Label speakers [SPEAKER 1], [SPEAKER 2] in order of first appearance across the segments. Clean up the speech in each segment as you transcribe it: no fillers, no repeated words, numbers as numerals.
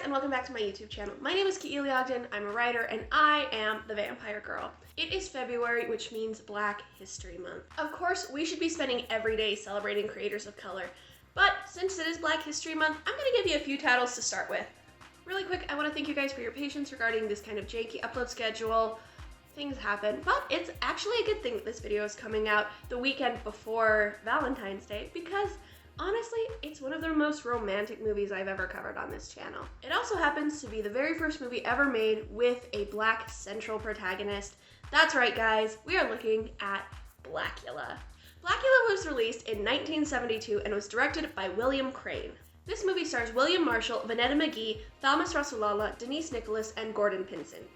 [SPEAKER 1] and welcome back to my YouTube channel. My name is Keely Ogden, I'm a writer, and I am the Vampire Girl. It is February, which means Black History Month. Of course, we should be spending every day celebrating creators of color, but since it is Black History Month, I'm going to give you a few titles to start with. Really quick, I want to thank you guys for your patience regarding this kind of janky upload schedule. Things happen, but it's actually a good thing that this video is coming out the weekend before Valentine's Day, because honestly, it's one of the most romantic movies I've ever covered on this channel. It also happens to be the very first movie ever made with a Black central protagonist. That's right, guys, we are looking at Blacula. Blacula was released in 1972 and was directed by William Crane. This movie stars William Marshall, Vanetta McGee, Thomas Rasulala, Denise Nicholas, and Gordon Pinsent.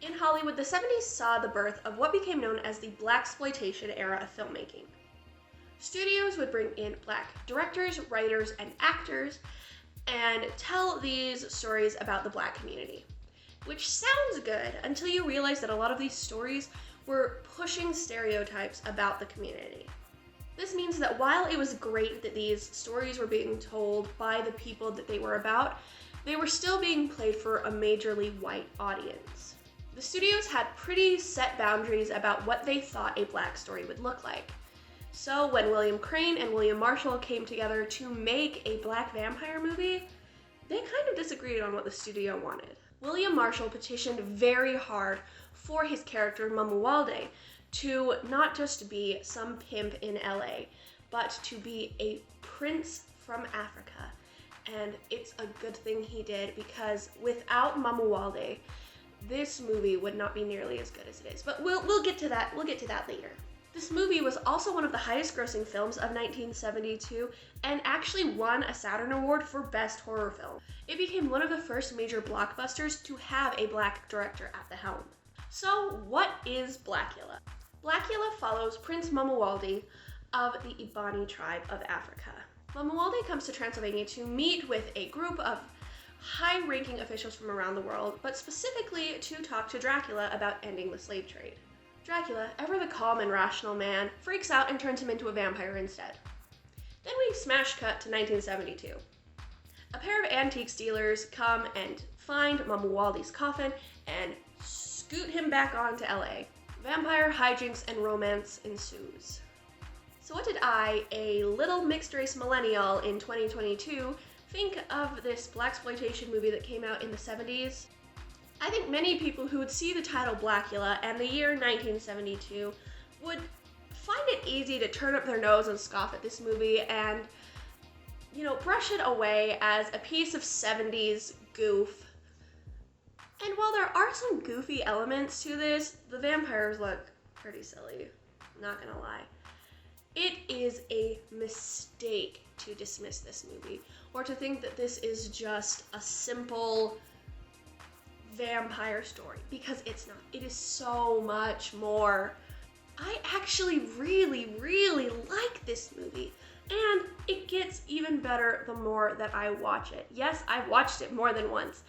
[SPEAKER 1] In Hollywood, the 70s saw the birth of what became known as the Blaxploitation Era of filmmaking. Studios would bring in Black directors, writers, and actors and tell these stories about the Black community. Which sounds good until you realize that a lot of these stories were pushing stereotypes about the community. This means that while it was great that these stories were being told by the people that they were about, they were still being played for a majorly white audience. The studios had pretty set boundaries about what they thought a Black story would look like. So when William Crane and William Marshall came together to make a Black vampire movie, they kind of disagreed on what the studio wanted. William Marshall petitioned very hard for his character Mamuwalde to not just be some pimp in LA, but to be a prince from Africa. And it's a good thing he did, because without Mamuwalde, this movie would not be nearly as good as it is. But we'll get to that. We'll get to that later. This movie was also one of the highest grossing films of 1972 and actually won a Saturn Award for Best Horror Film. It became one of the first major blockbusters to have a Black director at the helm. So what is Blacula? Blacula follows Prince Mamuwalde of the Ibani tribe of Africa. Mamuwalde comes to Transylvania to meet with a group of high-ranking officials from around the world, but specifically to talk to Dracula about ending the slave trade. Dracula, ever the calm and rational man, freaks out and turns him into a vampire instead. Then we smash cut to 1972. A pair of antiques dealers come and find Mamuwalde's coffin and scoot him back on to LA. Vampire hijinks and romance ensues. So what did I, a little mixed-race millennial in 2022, think of this blaxploitation movie that came out in the 70s? I think many people who would see the title Blacula and the year 1972 would find it easy to turn up their nose and scoff at this movie and, brush it away as a piece of 70s goof. And while there are some goofy elements to this, the vampires look pretty silly, not gonna lie. It is a mistake to dismiss this movie, or to think that this is just a simple vampire story, because it's not. It is so much more. I actually really, really like this movie, and it gets even better the more that I watch it. Yes, I've watched it more than once,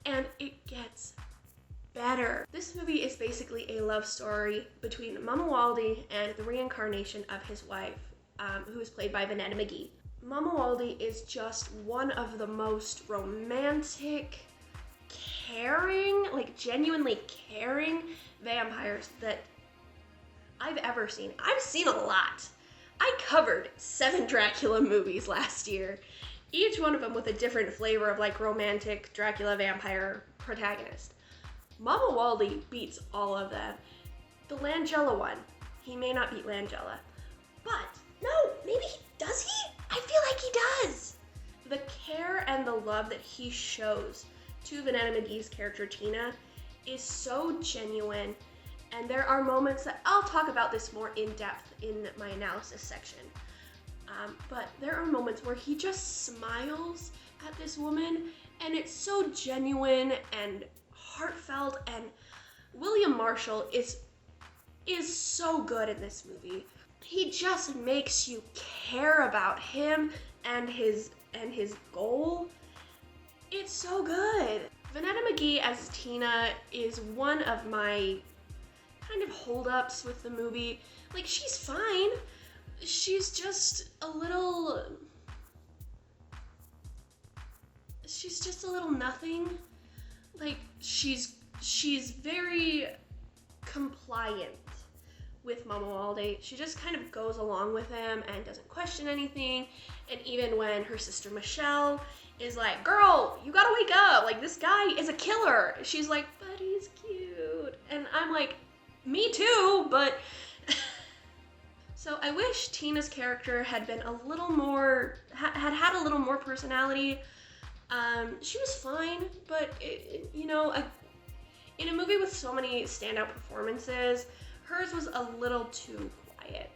[SPEAKER 1] and it gets better. This movie is basically a love story between Mamuwalde and the reincarnation of his wife, who is played by Vanetta McGee. Mamuwalde is just one of the most romantic, caring, genuinely caring vampires that I've ever seen. I've seen a lot. I covered 7 Dracula movies last year, each one of them with a different flavor of romantic Dracula vampire protagonist. Mamuwalde beats all of them. The Langella one, he may not beat Langella, but no, maybe does he? I feel like he does. The care and the love that he shows to Vanetta McGee's character Tina is so genuine, and there are moments that I'll talk about this more in depth in my analysis section. But there are moments where he just smiles at this woman, and it's so genuine and heartfelt, and William Marshall is so good in this movie. He just makes you care about him and his goal. It's so good. Vanetta McGee as Tina is one of my kind of holdups with the movie. She's fine. She's just a little she's just a little nothing. Like, she's very compliant with Mama Walde. She just kind of goes along with him and doesn't question anything. And even when her sister Michelle is like, girl, you gotta wake up. Like, this guy is a killer. She's like, but he's cute. And I'm like, me too, but... So I wish Tina's character had been a little more, had a little more personality. She was fine, but you know, in a movie with so many standout performances, hers was a little too quiet.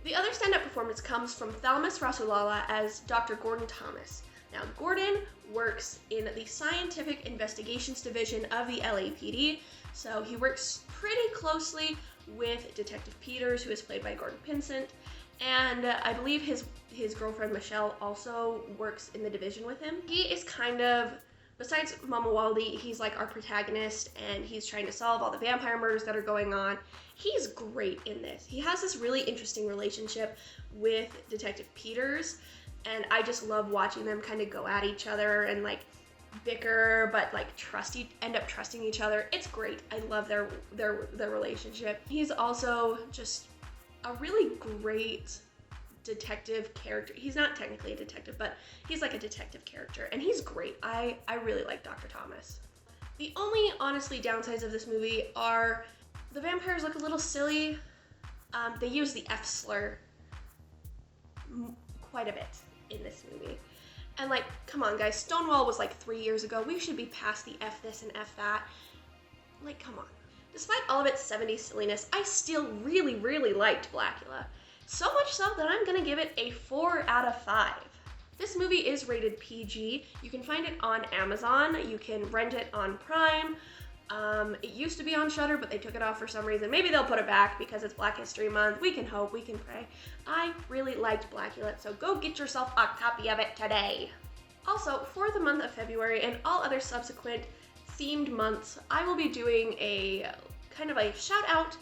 [SPEAKER 1] The other standout performance comes from Thalmus Rasulala as Dr. Gordon Thomas. Now, Gordon works in the Scientific Investigations Division of the LAPD, so he works pretty closely with Detective Peters, who is played by Gordon Pinsent, and I believe his girlfriend Michelle also works in the division with him. He is kind of, besides Mama Walde, he's like our protagonist, and he's trying to solve all the vampire murders that are going on. He's great in this. He has this really interesting relationship with Detective Peters, and I just love watching them kind of go at each other and like bicker, but like end up trusting each other. It's great. I love their relationship. He's also just a really great detective character. He's not technically a detective, but he's like a detective character, and he's great. I really like Dr. Thomas. The only honestly downsides of this movie are the vampires look a little silly. They use the F slur quite a bit in this movie. And like, come on guys, Stonewall was like 3 years ago. We should be past the F this and F that. Like, come on. Despite all of its 70s silliness, I still really, really liked Blacula. So much so that I'm gonna give it a 4 out of 5. This movie is rated PG. You can find it on Amazon. You can rent it on Prime. It used to be on Shudder, but they took it off for some reason. Maybe they'll put it back because it's Black History Month. We can hope, we can pray. I really liked Blacula, so go get yourself a copy of it today. Also, for the month of February and all other subsequent themed months, I will be doing a kind of a shout out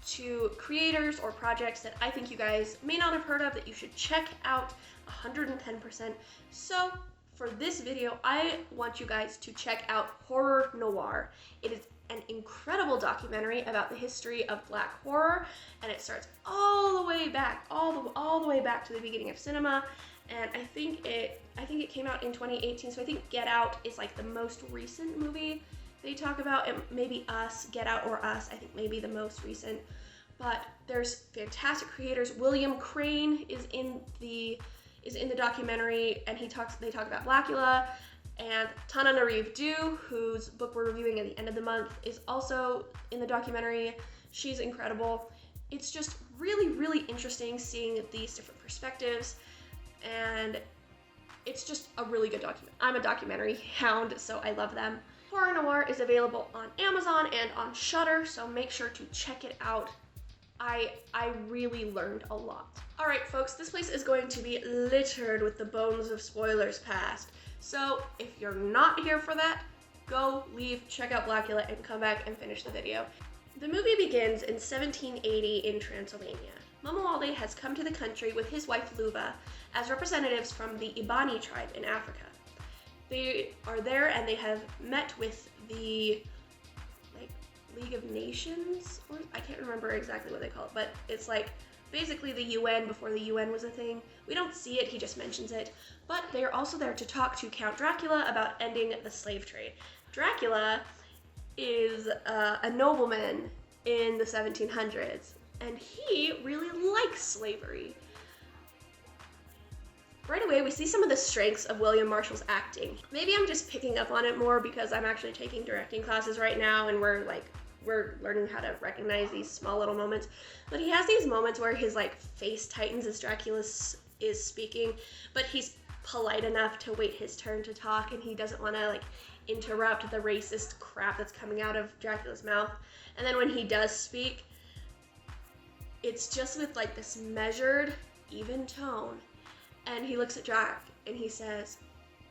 [SPEAKER 1] to creators or projects that I think you guys may not have heard of that you should check out 110%. So, for this video, I want you guys to check out Horror Noir. It is an incredible documentary about the history of Black horror, and it starts all the way back, all the way back to the beginning of cinema. And I think it came out in 2018. So I think Get Out is like the most recent movie they talk about, and maybe Us, Get Out or Us, I think maybe the most recent. But there's fantastic creators. William Crane is in the documentary, and they talk about Blacula, and Tananarive Due, whose book we're reviewing at the end of the month, is also in the documentary. She's incredible. It's just really, really interesting seeing these different perspectives, and it's just a really good document. I'm a documentary hound, so I love them. Horror Noir is available on Amazon and on Shudder, so make sure to check it out. I really learned a lot. Alright folks, this place is going to be littered with the bones of spoilers past. So if you're not here for that, go, leave, check out Blacula, and come back and finish the video. The movie begins in 1780 in Transylvania. Mama Walde has come to the country with his wife Luva as representatives from the Ibani tribe in Africa. They are there and they have met with the League of Nations, or I can't remember exactly what they call it, but it's like basically the UN before the UN was a thing. We don't see it, he just mentions it. But they are also there to talk to Count Dracula about ending the slave trade. Dracula is a nobleman in the 1700s, and he really likes slavery. Right away, we see some of the strengths of William Marshall's acting. Maybe I'm just picking up on it more because I'm actually taking directing classes right now, and we're learning how to recognize these small little moments. But he has these moments where his face tightens as Dracula is speaking, but he's polite enough to wait his turn to talk, and he doesn't want to interrupt the racist crap that's coming out of Dracula's mouth. And then when he does speak, it's just with this measured, even tone. And he looks at Drac and he says,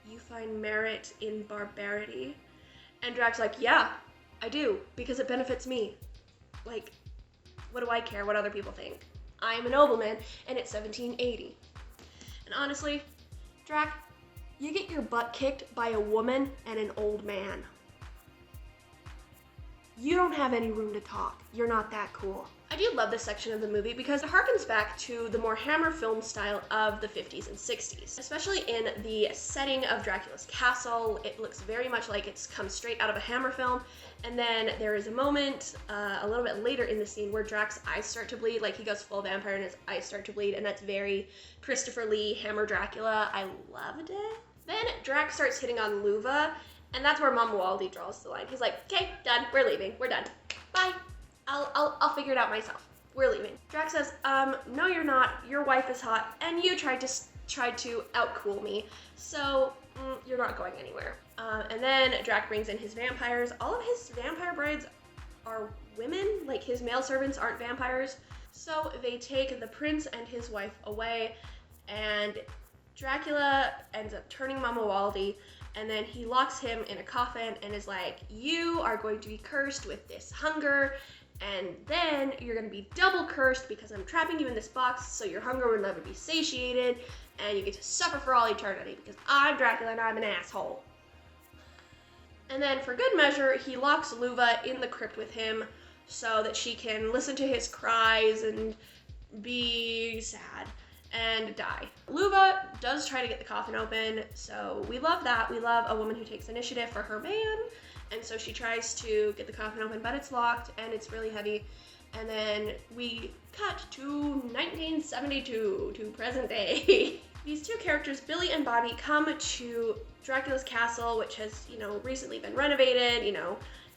[SPEAKER 1] "You find merit in barbarity?" And Drac's like, "Yeah, I do, because it benefits me. What do I care what other people think? I'm a nobleman, and it's 1780. And honestly, Drac, You get your butt kicked by a woman and an old man. You don't have any room to talk. You're not that cool. I do love this section of the movie because it harkens back to the more Hammer film style of the 50s and 60s. Especially in the setting of Dracula's castle, it looks very much like it's come straight out of a Hammer film. And then there is a moment a little bit later in the scene where Drac's eyes start to bleed, like he goes full vampire and his eyes start to bleed, and that's very Christopher Lee, Hammer Dracula. I loved it. Then Drac starts hitting on Luva, and that's where Mama Waldy draws the line. He's like, okay, done, we're leaving, we're done. Bye. I'll figure it out myself. We're leaving. Drac says, no you're not, your wife is hot, and you tried to outcool me, so you're not going anywhere. And then Drac brings in his vampires. All of his vampire brides are women, like his male servants aren't vampires. So they take the prince and his wife away, and Dracula ends up turning Mama Waldy, and then he locks him in a coffin and is like, you are going to be cursed with this hunger, and then you're going to be double cursed because I'm trapping you in this box so your hunger will never be satiated, and you get to suffer for all eternity because I'm Dracula and I'm an asshole. And then for good measure, he locks Luva in the crypt with him so that she can listen to his cries and be sad and die. Luva does try to get the coffin open, so we love that. We love a woman who takes initiative for her man, and so she tries to get the coffin open, but it's locked and it's really heavy. And then we cut to 1972, to present day. These two characters, Billy and Bobby, come to Dracula's castle, which has, recently been renovated,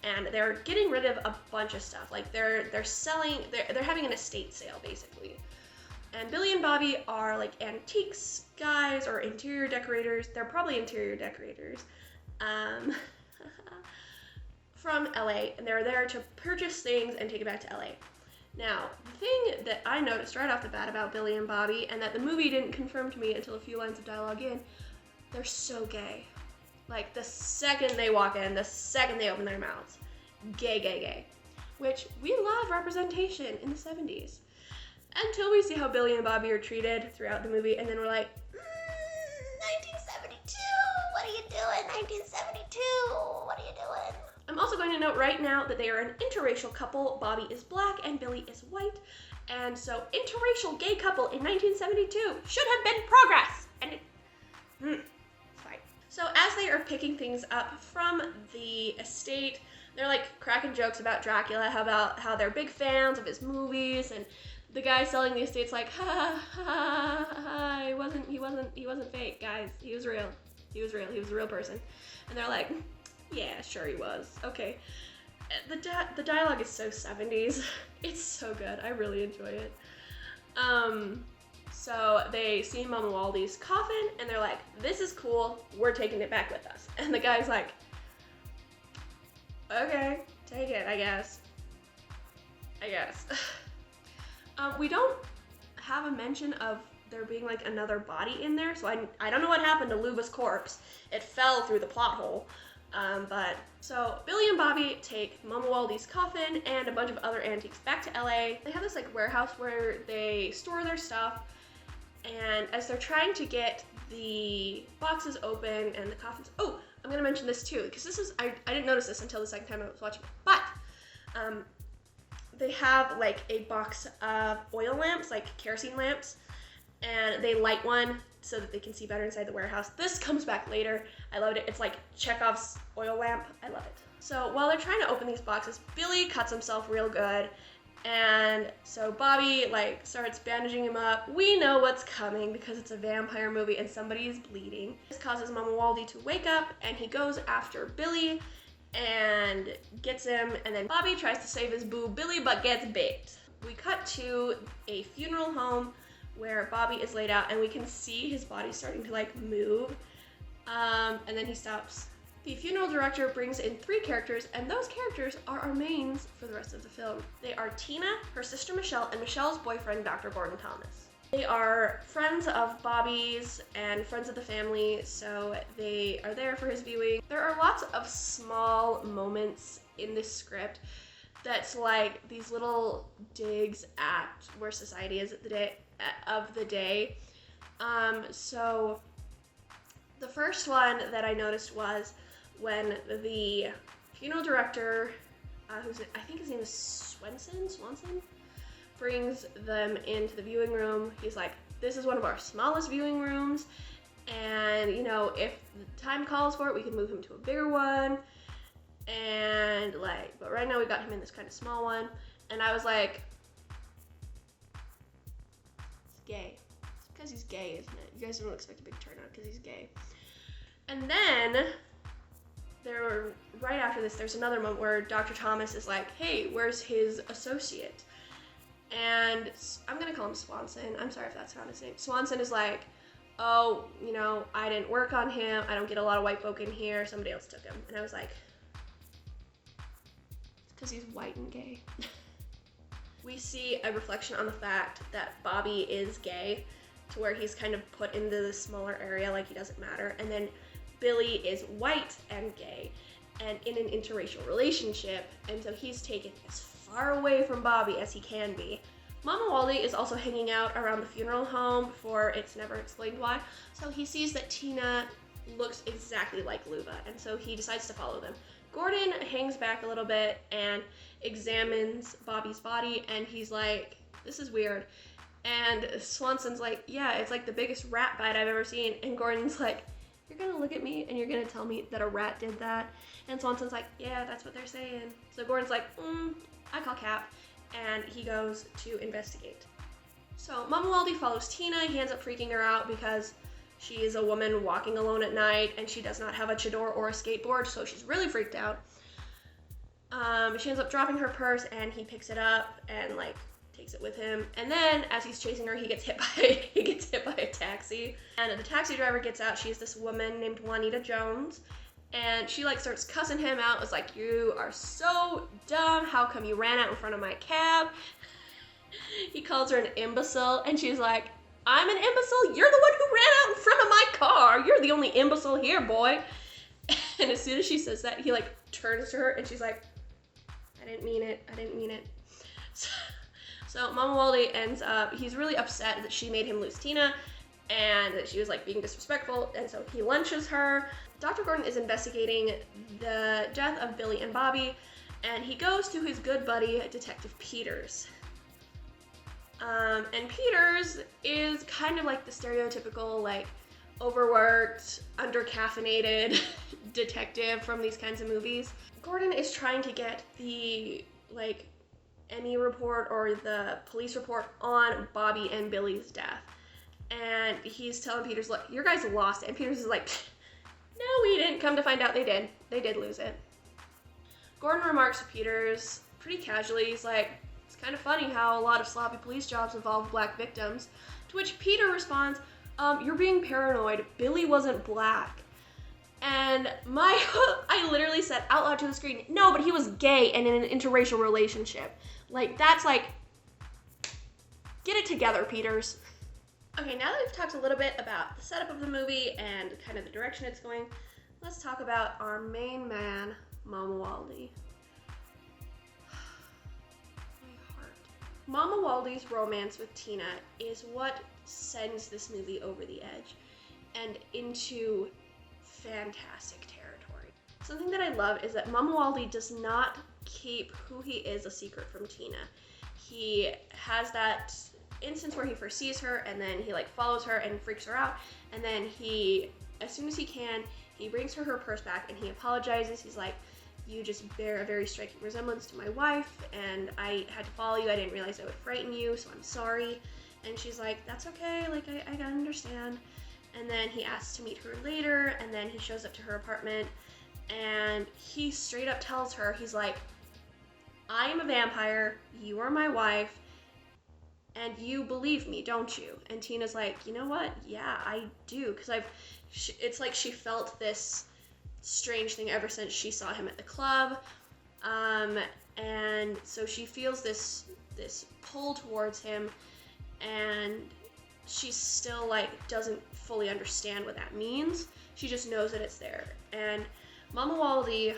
[SPEAKER 1] and they're getting rid of a bunch of stuff. Like they're having an estate sale basically. And Billy and Bobby are like antiques guys or interior decorators. They're probably interior decorators from LA, and they're there to purchase things and take it back to LA. Now, the thing that I noticed right off the bat about Billy and Bobby, and that the movie didn't confirm to me until a few lines of dialogue in, they're so gay. Like, the second they walk in, the second they open their mouths, gay, gay, gay. Which, we love representation in the 70s. Until we see how Billy and Bobby are treated throughout the movie, and then we're like, 1972, what are you doing, 1972, what are you doing? I'm also going to note right now that they are an interracial couple. Bobby is black and Billy is white. And so interracial gay couple in 1972 should have been progress. And it's fine. So as they are picking things up from the estate, they're like cracking jokes about Dracula, how they're big fans of his movies, and the guy selling the estate's like, ha ha ha, he wasn't fake, guys. He was real. He was a real person. And they're like, yeah, sure he was. Okay. The dialogue is so 70s. It's so good. I really enjoy it. So they see Mama Waldy's coffin and they're like, this is cool. We're taking it back with us. And the guy's like, okay, take it, I guess. We don't have a mention of there being like another body in there, so I don't know what happened to Luva's corpse. It fell through the plot hole. So Billy and Bobby take Mama Waldy's coffin and a bunch of other antiques back to LA. They have this like warehouse where they store their stuff, and as they're trying to get the boxes open and the coffins, oh, I'm gonna mention this too, because this is, I didn't notice this until the second time I was watching it, but they have like a box of oil lamps, like kerosene lamps, and they light one so that they can see better inside the warehouse. This comes back later. I loved it. It's like Chekhov's oil lamp. I love it. So while they're trying to open these boxes, Billy cuts himself real good. And so Bobby like starts bandaging him up. We know what's coming because it's a vampire movie and somebody is bleeding. This causes Mama Waldy to wake up, and he goes after Billy and gets him, and then Bobby tries to save his boo Billy but gets baked. We cut to a funeral home where Bobby is laid out, and we can see his body starting to like move, and then he stops. The funeral director brings in 3 characters, and those characters are our mains for the rest of the film. They are Tina, her sister Michelle, and Michelle's boyfriend, Dr. Gordon Thomas. They are friends of Bobby's and friends of the family, so they are there for his viewing. There are lots of small moments in this script that's like these little digs at where society is of the day. So The first one that I noticed was when the funeral director, I think his name is Swanson, brings them into the viewing room. He's like, this is one of our smallest viewing rooms, and you know, if the time calls for it, we can move him to a bigger one. And like, but right now we got him in this kind of small one. And I was like, it's gay. It's because he's gay, isn't it? You guys don't expect a big turnout because he's gay. And then right after this, there's another moment where Dr. Thomas is like, hey, where's his associate? And I'm gonna call him Swanson. I'm sorry if that's not his name. Swanson is like, oh, you know, I didn't work on him. I don't get a lot of white folk in here. Somebody else took him. And I was like, it's because he's white and gay. We see a reflection on the fact that Bobby is gay, to where he's kind of put into this smaller area like he doesn't matter. And then Billy is white and gay and in an interracial relationship, and so he's taken as far away from Bobby as he can be. Mama Waldy is also hanging out around the funeral home for it's never explained why. So he sees that Tina looks exactly like Luba, and so he decides to follow them. Gordon hangs back a little bit and examines Bobby's body, and he's like, this is weird. And Swanson's like, yeah, it's like the biggest rat bite I've ever seen. And Gordon's like, you're gonna look at me and you're gonna tell me that a rat did that? And Swanson's like, yeah, that's what they're saying. So Gordon's like, I call Cap, and he goes to investigate. So Mama Waldy follows Tina. He ends up freaking her out because she is a woman walking alone at night and she does not have a chador or a skateboard, so she's really freaked out. She ends up dropping her purse and he picks it up and like takes it with him. And then as he's chasing her, he gets hit by a taxi. And the taxi driver gets out. She's this woman named Juanita Jones. And she like starts cussing him out. It's like, you are so dumb. How come you ran out in front of my cab? He calls her an imbecile, and she's like, I'm an imbecile? You're the one who ran out in front of my car. You're the only imbecile here, boy. And as soon as she says that, he like turns to her and she's like, I didn't mean it. So Mama Waldy ends up, he's really upset that she made him lose Tina and that she was like being disrespectful, and so he lunches her. Dr. Gordon is investigating the death of Billy and Bobby, and he goes to his good buddy, Detective Peters. And Peters is kind of like the stereotypical, like, overworked, under-caffeinated detective from these kinds of movies. Gordon is trying to get the, like, Emmy report or the police report on Bobby and Billy's death. And he's telling Peters, look, your guys lost it. And Peters is like, no, we didn't. Come to find out they did. They did lose it. Gordon remarks to Peters pretty casually. He's like, it's kind of funny how a lot of sloppy police jobs involve black victims. To which Peter responds, you're being paranoid. Billy wasn't black. And I literally said out loud to the screen, no, but he was gay and in an interracial relationship. Like, that's like, get it together, Peters. Okay, now that we've talked a little bit about the setup of the movie and kind of the direction it's going, let's talk about our main man, Mama Waldy. My heart. Mama Waldy's romance with Tina is what sends this movie over the edge and into fantastic territory. Something that I love is that Mama Waldy does not keep who he is a secret from Tina. He has that instance where he first sees her and then he like follows her and freaks her out, and then he, as soon as he can, he brings her purse back and he apologizes. He's like, you just bear a very striking resemblance to my wife and I had to follow you. I didn't realize I would frighten you, so I'm sorry. And she's like, that's okay, like I understand. And then he asks to meet her later, and then he shows up to her apartment and he straight up tells her, he's like, I am a vampire, you are my wife, and you believe me, don't you? And Tina's like, you know what? Yeah, I do, because it's like she felt this strange thing ever since she saw him at the club, and so she feels this pull towards him, and she still like doesn't fully understand what that means. She just knows that it's there. And Mama Waldy,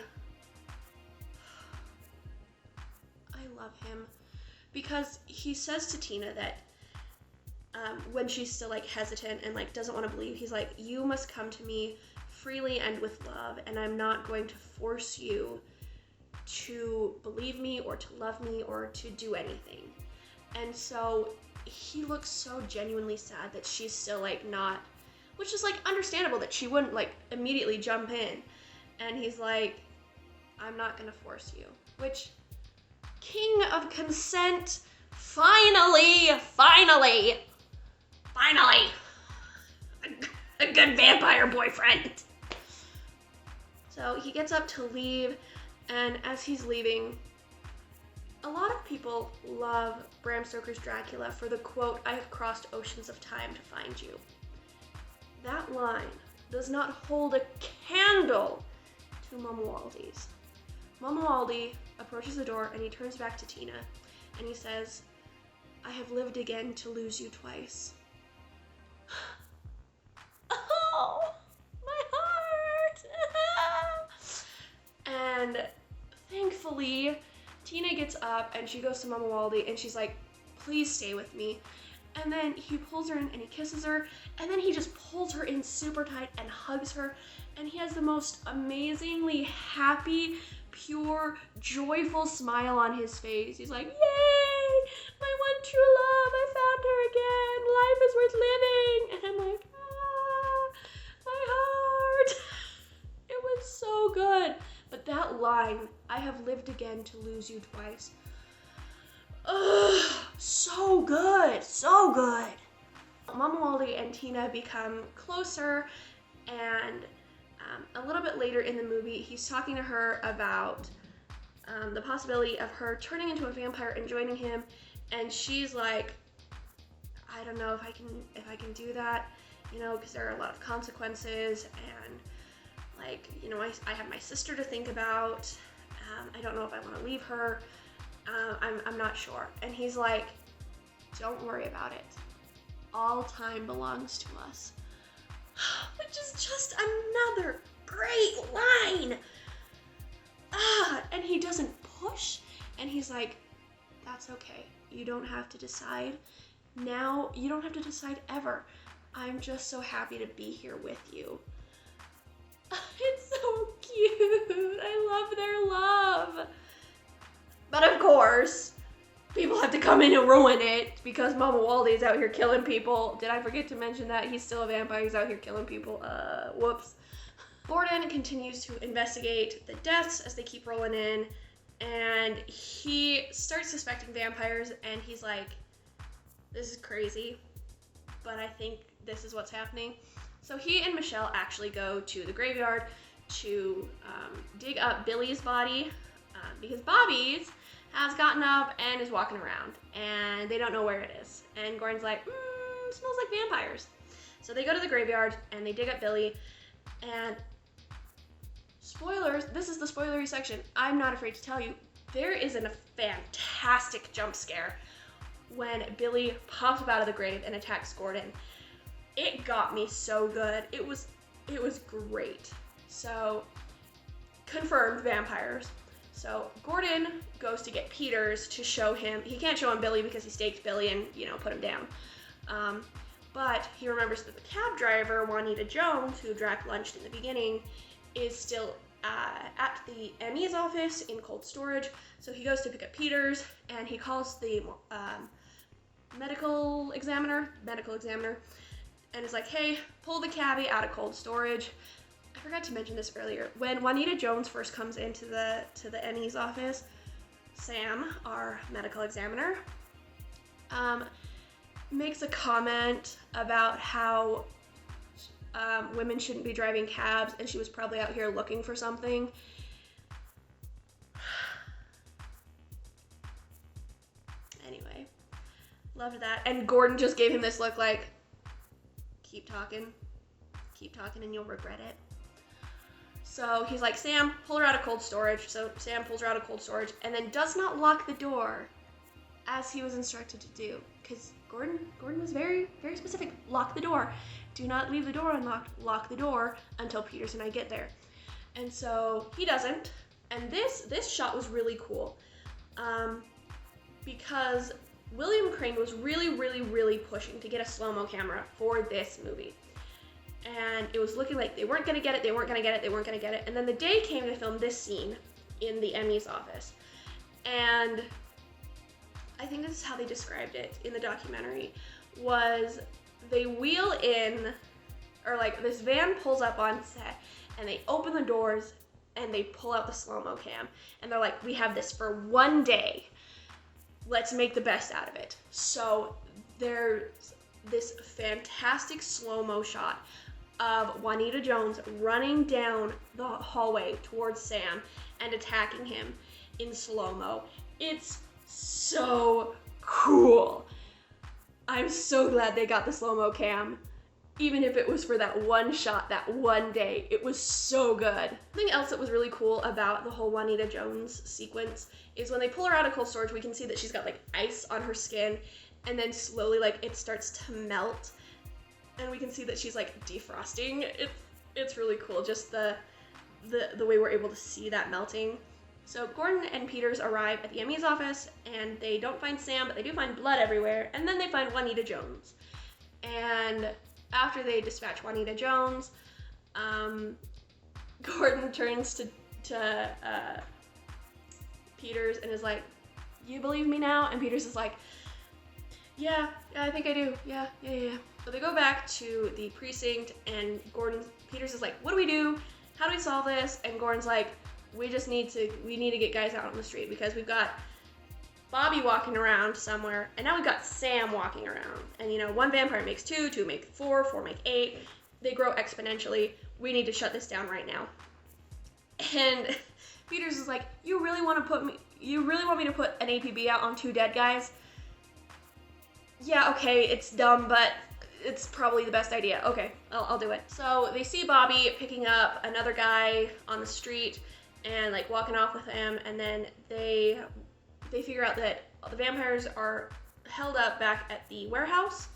[SPEAKER 1] I love him because he says to Tina that when she's still like hesitant and like doesn't want to believe, he's like, you must come to me freely and with love, and I'm not going to force you to believe me or to love me or to do anything. And so he looks so genuinely sad that she's still like not, which is like understandable that she wouldn't like immediately jump in. And he's like, I'm not gonna force you. Which, king of consent, finally, a good vampire boyfriend. So he gets up to leave, and as he's leaving, a lot of people love Bram Stoker's Dracula for the quote, I have crossed oceans of time to find you. That line does not hold a candle to Mamuwaldi's. Mamuwaldi approaches the door and he turns back to Tina and he says, I have lived again to lose you twice. Oh, my heart! And thankfully, Tina gets up and she goes to Mamuwaldi and she's like, please stay with me. And then he pulls her in and he kisses her, and then he just pulls her in super tight and hugs her, and he has the most amazingly happy, pure, joyful smile on his face. He's like, yay, my one true love, I found her again, life is worth living. And I'm like, my heart. It was so good. But that line, I have lived again to lose you twice. Ugh, so good, so good. Mamuwaldi and Tina become closer, and a little bit later in the movie, he's talking to her about the possibility of her turning into a vampire and joining him, and she's like, I don't know if I can do that, you know, because there are a lot of consequences, and like, you know, I have my sister to think about. I don't know if I want to leave her. I'm not sure. And he's like, don't worry about it. All time belongs to us. Which is just another great line. And he doesn't push. And he's like, that's okay. You don't have to decide. Now, you don't have to decide ever. I'm just so happy to be here with you. It's so cute. I love their love. But of course, people have to come in and ruin it because Mamuwaldi is out here killing people. Did I forget to mention that? He's still a vampire. He's out here killing people. Whoops. Gordon continues to investigate the deaths as they keep rolling in, and he starts suspecting vampires, and he's like, this is crazy, but I think this is what's happening. So he and Michelle actually go to the graveyard to dig up Billy's body because Bobby's has gotten up and is walking around, and they don't know where it is. And Gordon's like, smells like vampires. So they go to the graveyard and they dig up Billy, and spoilers, this is the spoilery section. I'm not afraid to tell you, there is a fantastic jump scare when Billy pops up out of the grave and attacks Gordon. It got me so good. It was great. So, confirmed vampires. So Gordon goes to get Peters to show him. He can't show him Billy because he staked Billy and, you know, put him down. But he remembers that the cab driver, Juanita Jones, who Drac lunched in the beginning, is still at the ME's office in cold storage. So he goes to pick up Peters, and he calls the medical examiner, and is like, hey, pull the cabbie out of cold storage. I forgot to mention this earlier. When Juanita Jones first comes into the ME's office, Sam, our medical examiner, makes a comment about how women shouldn't be driving cabs, and she was probably out here looking for something. Anyway, loved that. And Gordon just gave him this look like, keep talking and you'll regret it. So he's like, Sam, pull her out of cold storage. So Sam pulls her out of cold storage and then does not lock the door as he was instructed to do. Because Gordon was very, very specific. Lock the door. Do not leave the door unlocked. Lock the door until Peters and I get there. And so he doesn't. And this shot was really cool. Because William Crane was really pushing to get a slow-mo camera for this movie. And it was looking like they weren't gonna get it, and then the day came to film this scene in the Emmy's office. And I think this is how they described it in the documentary, was they wheel in, or like this van pulls up on set, and they open the doors and they pull out the slow-mo cam, and they're like, we have this for one day. Let's make the best out of it. So there's this fantastic slow-mo shot of Juanita Jones running down the hallway towards Sam and attacking him in slow-mo. It's so cool. I'm so glad they got the slow-mo cam. Even if it was for that one shot, that one day, it was so good. Something else that was really cool about the whole Juanita Jones sequence is when they pull her out of cold storage, we can see that she's got like ice on her skin, and then slowly like it starts to melt, and we can see that she's like defrosting. It's really cool, just the way we're able to see that melting. So Gordon and Peters arrive at the Emmy's office, and they don't find Sam, but they do find blood everywhere, and then they find Juanita Jones. And after they dispatch Juanita Jones, Gordon turns to Peters and is like, you believe me now? And Peters is like, yeah, I think I do. Yeah. So they go back to the precinct, and Peters is like, what do we do? How do we solve this? And Gordon's like, we need to get guys out on the street, because we've got Bobby walking around somewhere, and now we've got Sam walking around. And you know, one vampire makes 2, 2 make 4, 4 make 8. They grow exponentially. We need to shut this down right now. And Peters is like, you really want me to put an APB out on 2 dead guys? Yeah, okay, it's dumb, but it's probably the best idea. Okay, I'll do it. So they see Bobby picking up another guy on the street and like walking off with him, and then they figure out that the vampires are held up back at the warehouse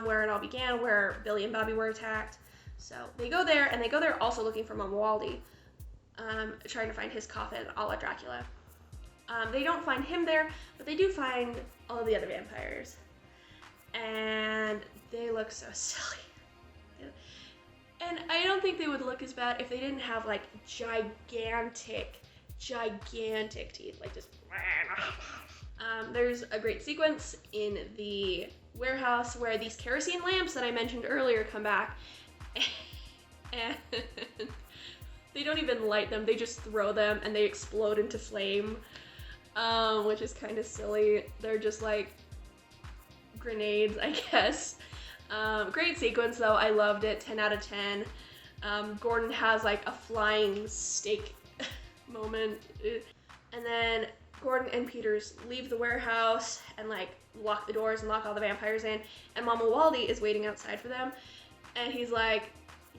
[SPEAKER 1] where it all began, where Billy and Bobby were attacked. So they go there, and they go there also looking for Mamuwalde, trying to find his coffin a la Dracula. They don't find him there, but they do find all of the other vampires. And they look so silly. And I don't think they would look as bad if they didn't have like gigantic teeth, like just. There's a great sequence in the warehouse where these kerosene lamps that I mentioned earlier come back, and they don't even light them, they just throw them and they explode into flame, which is kind of silly. They're just like grenades, I guess. Great sequence though, I loved it, 10 out of 10. Gordon has like a flying steak moment, and then Gordon and Peters leave the warehouse and like lock the doors and lock all the vampires in, and Mamuwalde is waiting outside for them, and he's like,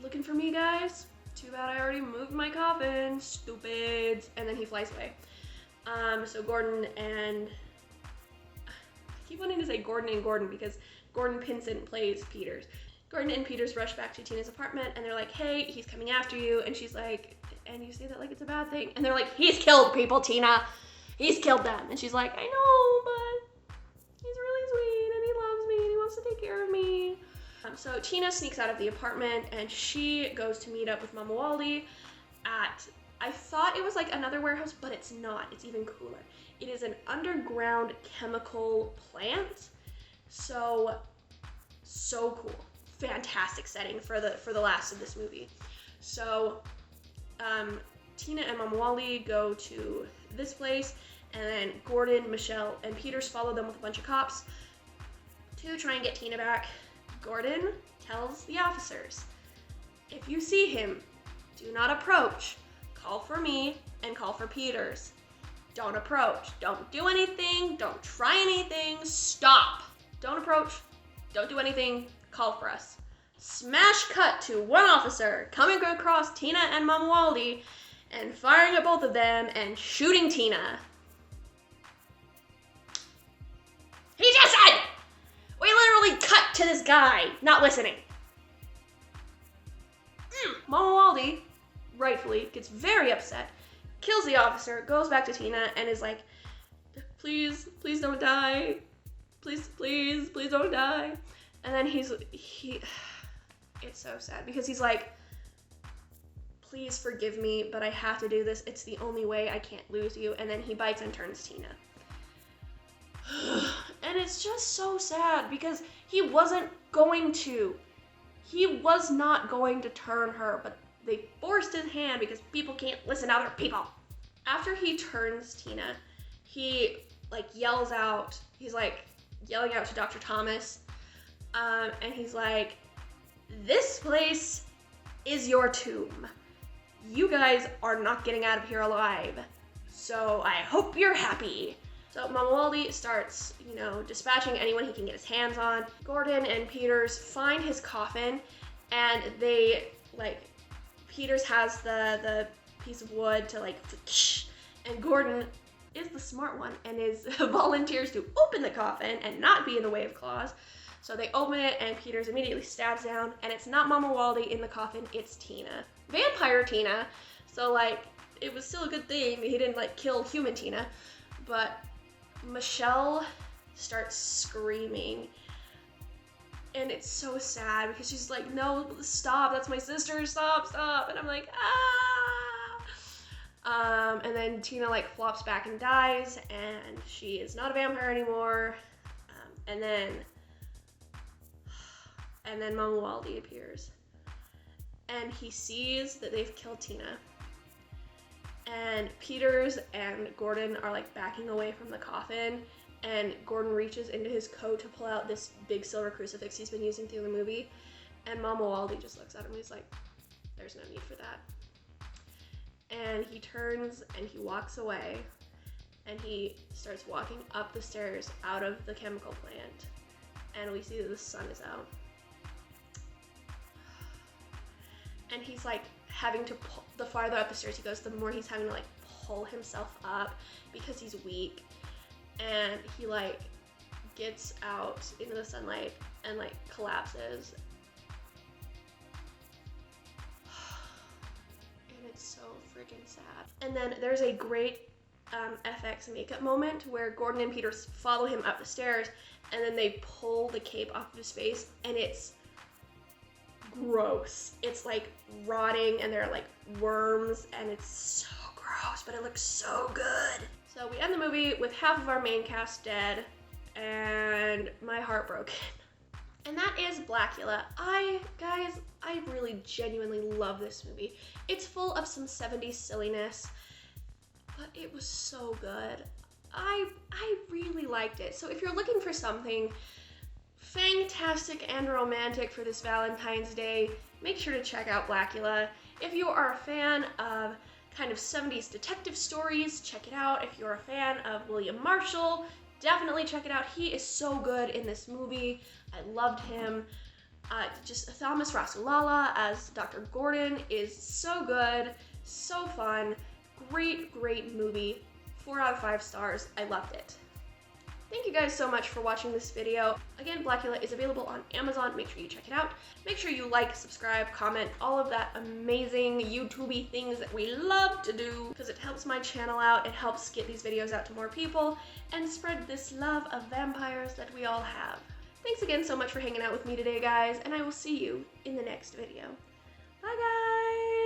[SPEAKER 1] looking for me, guys? Too bad I already moved my coffin, stupids. And then he flies away. So Gordon and, I keep wanting to say Gordon and Gordon because Gordon Pinson plays Peters. Gordon and Peters rush back to Tina's apartment, and they're like, hey, he's coming after you. And she's like, and you say that like it's a bad thing. And they're like, he's killed people, Tina. He's killed them. And she's like, I know, but he's really sweet, and he loves me, and he wants to take care of me. So Tina sneaks out of the apartment, and she goes to meet up with Mamuwalde at, I thought it was like another warehouse, but it's not. It's even cooler. It is an underground chemical plant. So cool. Fantastic setting for the last of this movie. So Tina and Mamuwalde go to this place, and then Gordon, Michelle, and Peters follow them with a bunch of cops to try and get Tina back. Gordon tells the officers, if you see him, do not approach. Call for me and call for Peters. Don't approach. Don't do anything. Don't try anything. Stop. Don't approach. Don't do anything. Call for us. Smash cut to one officer coming across Tina and Mamuwalde and firing at both of them and shooting Tina. He just said! We literally cut to this guy not listening. Mamuwalde, rightfully, gets very upset, kills the officer, goes back to Tina, and is like, please don't die. please, please, please don't die. And then it's so sad because he's like, please forgive me, but I have to do this. It's the only way. I can't lose you. And then he bites and turns Tina. And it's just so sad because he wasn't going to. He was not going to turn her, but they forced his hand because people can't listen to other people. After he turns Tina, he like yells out, he's like yelling out to Dr. Thomas, and he's like, this place is your tomb. You guys are not getting out of here alive, so I hope you're happy. So Mama Waldy starts, dispatching anyone he can get his hands on. Gordon and Peters find his coffin, and they, Peters has the piece of wood to, and Gordon is the smart one and volunteers to open the coffin and not be in the way of claws. So they open it, and Peters immediately stabs down, and it's not Mama Waldy in the coffin, it's Tina. Vampire Tina, so, it was still a good thing he didn't, kill human Tina, but Michelle starts screaming, and it's so sad because she's like, no, stop, that's my sister, stop, and I'm like, ah! And then Tina, flops back and dies, and she is not a vampire anymore, and then Mama Waldy appears, and he sees that they've killed Tina. And Peters and Gordon are backing away from the coffin, and Gordon reaches into his coat to pull out this big silver crucifix he's been using through the movie, and Mama Waldy just looks at him and he's like, there's no need for that. And he turns and he walks away, and he starts walking up the stairs out of the chemical plant, and we see that the sun is out. And he's having to pull, the farther up the stairs he goes, the more he's having to pull himself up because he's weak, and he gets out into the sunlight and collapses, and it's so freaking sad. And then there's a great FX makeup moment where Gordon and Peters follow him up the stairs, and then they pull the cape off of his face, and it's gross. It's rotting, and there are worms, and it's so gross, but it looks so good. So we end the movie with half of our main cast dead and my heart broken. And that is Blacula. Guys, I really genuinely love this movie. It's full of some 70s silliness, but it was so good. I really liked it. So if you're looking for something fantastic and romantic for this Valentine's Day, make sure to check out Blacula. If you are a fan of kind of 70s detective stories, check it out. If you're a fan of William Marshall, definitely check it out. He is so good in this movie. I loved him. Just Thomas Rasulala as Dr. Gordon is so good, so fun. Great movie. 4 out of 5 stars. I loved it. Thank you guys so much for watching this video. Again, Blacula is available on Amazon. Make sure you check it out. Make sure you like, subscribe, comment, all of that amazing YouTube-y things that we love to do, because it helps my channel out. It helps get these videos out to more people and spread this love of vampires that we all have. Thanks again so much for hanging out with me today, guys, and I will see you in the next video. Bye, guys!